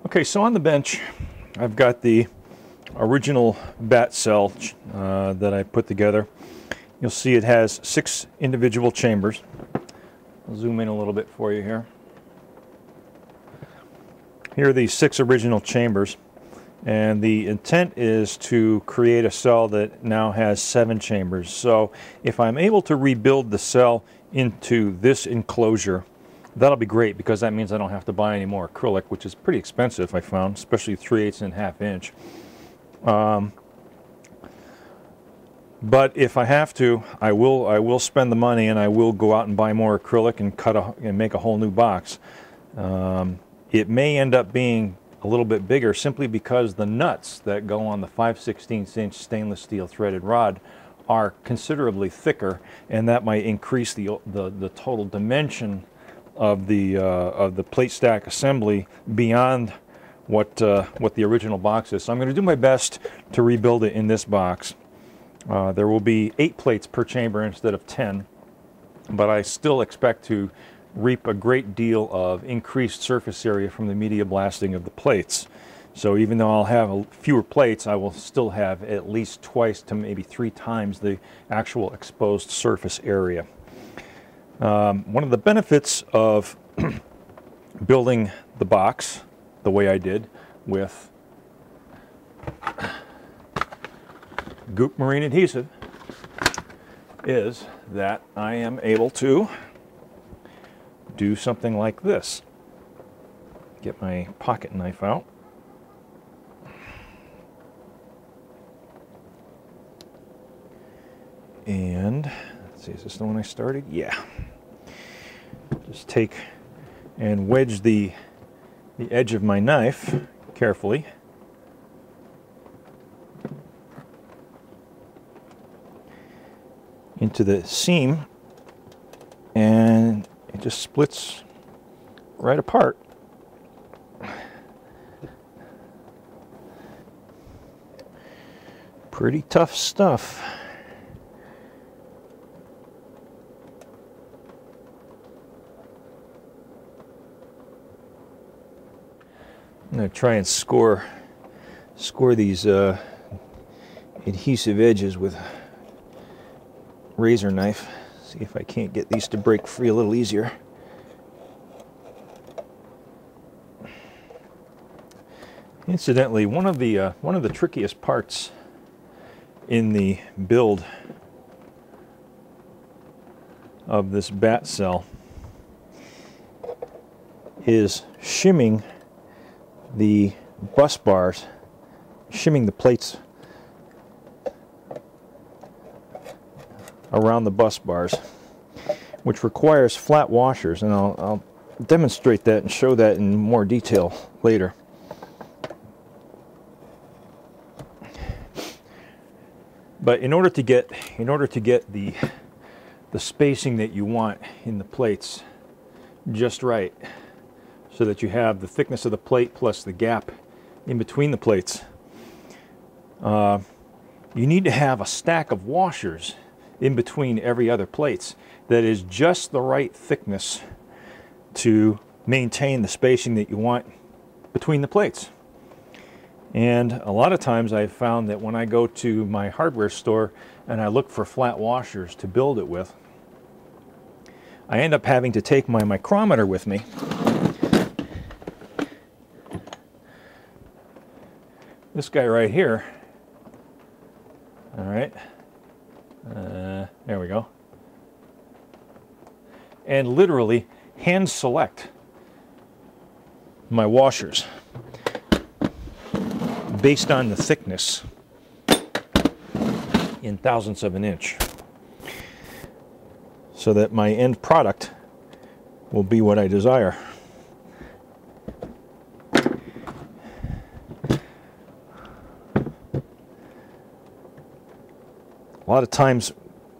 Okay, so on the bench, I've got the original Batt Cell that I put together. You'll see it has 6 individual chambers. I'll zoom in a little bit for you here. Here are the 6 original chambers, and the intent is to create a cell that now has 7 chambers. So if I'm able to rebuild the cell into this enclosure, that'll be great, because that means I don't have to buy any more acrylic, which is pretty expensive, I found, especially 3/8 and 1/2 inch. But if I have to, I will spend the money, and I will go out and buy more acrylic and make a whole new box. It may end up being a little bit bigger simply because the nuts that go on the 5/16 inch stainless steel threaded rod are considerably thicker, and that might increase the total dimension of the plate stack assembly beyond what the original box is. So I'm going to do my best to rebuild it in this box. There will be 8 plates per chamber instead of 10, but I still expect to reap a great deal of increased surface area from the media blasting of the plates. So even though I'll have fewer plates, I will still have at least twice to maybe 3 times the actual exposed surface area. One of the benefits of building the box the way I did with Goop Marine adhesive is that I am able to do something like this. Get my pocket knife out. And let's see, is this the one I started? Yeah. Just take and wedge the edge of my knife carefully into the seam, and it just splits right apart. Pretty tough stuff. I'm going to try and score these adhesive edges with a razor knife. See if I can't get these to break free a little easier. Incidentally, one of the trickiest parts in the build of this Batt Cell is shimming the bus bars, shimming the plates around the bus bars, which requires flat washers, and I'll demonstrate that and show that in more detail later. But in order to get the spacing that you want in the plates just right, so that you have the thickness of the plate plus the gap in between the plates, you need to have a stack of washers in between every other plates that is just the right thickness to maintain the spacing that you want between the plates. And a lot of times I've found that when I go to my hardware store and I look for flat washers to build it with, I end up having to take my micrometer with me. This guy right here. All right. There we go. And literally hand select my washers based on the thickness in thousandths of an inch, so that my end product will be what I desire. A lot of times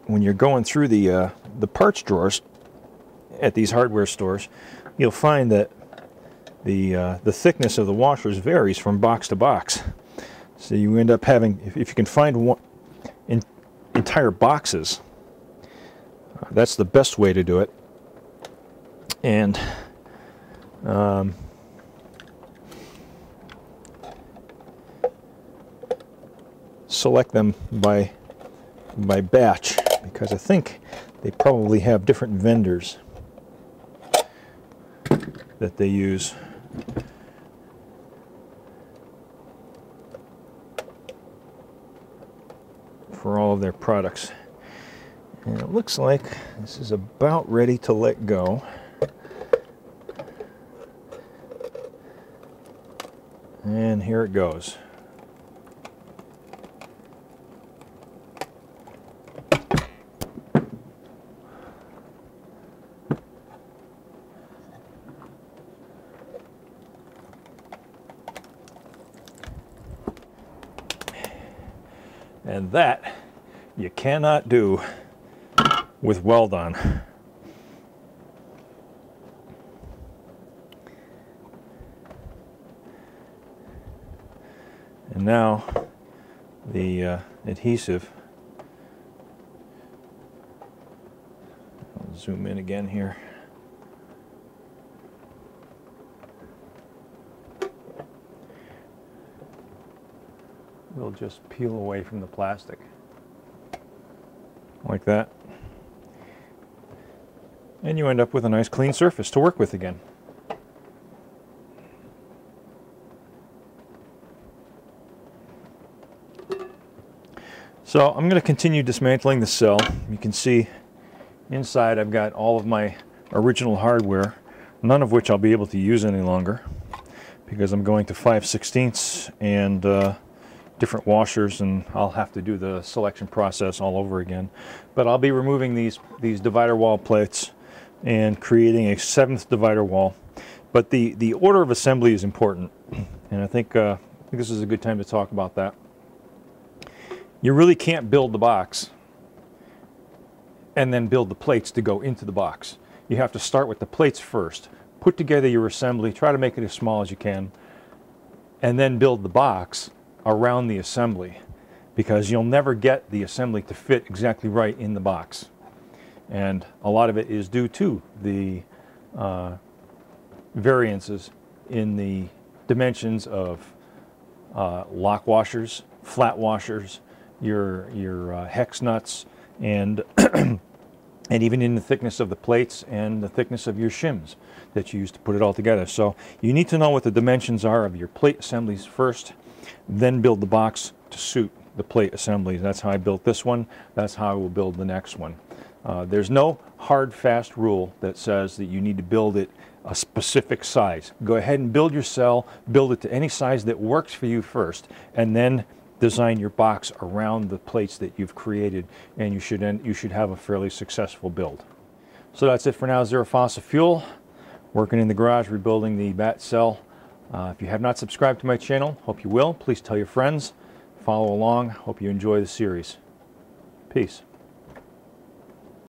when you're going through the parts drawers at these hardware stores, you'll find that the thickness of the washers varies from box to box. So you end up having, if you can find entire boxes, that's the best way to do it. And select them by batch, because I think they probably have different vendors that they use. For all of their products. And it looks like this is about ready to let go. And here it goes. And that you cannot do with weld-on. And now the adhesive, I'll zoom in again here. Will just peel away from the plastic like that, and you end up with a nice clean surface to work with again. So I'm going to continue dismantling the cell. You can see inside I've got all of my original hardware, none of which I'll be able to use any longer because I'm going to 5/16 and different washers, and I'll have to do the selection process all over again. But I'll be removing these divider wall plates and creating a 7th divider wall. But the order of assembly is important, and I think this is a good time to talk about that. You really can't build the box and then build the plates to go into the box. You have to start with the plates first, put together your assembly, try to make it as small as you can, and then build the box around the assembly, because you'll never get the assembly to fit exactly right in the box. And a lot of it is due to the variances in the dimensions of lock washers, flat washers, your hex nuts, and and even in the thickness of the plates and the thickness of your shims that you use to put it all together. So you need to know what the dimensions are of your plate assemblies first, then build the box to suit the plate assemblies. That's how I built this one. That's how I will build the next one. There's no hard, fast rule that says that you need to build it a specific size. Go ahead and build your cell, build it to any size that works for you first, and then design your box around the plates that you've created, and you should have a fairly successful build. So that's it for now. Zero fossil fuel, working in the garage, rebuilding the Batt Cell. If you have not subscribed to my channel, hope you will. Please tell your friends. Follow along. Hope you enjoy the series. Peace.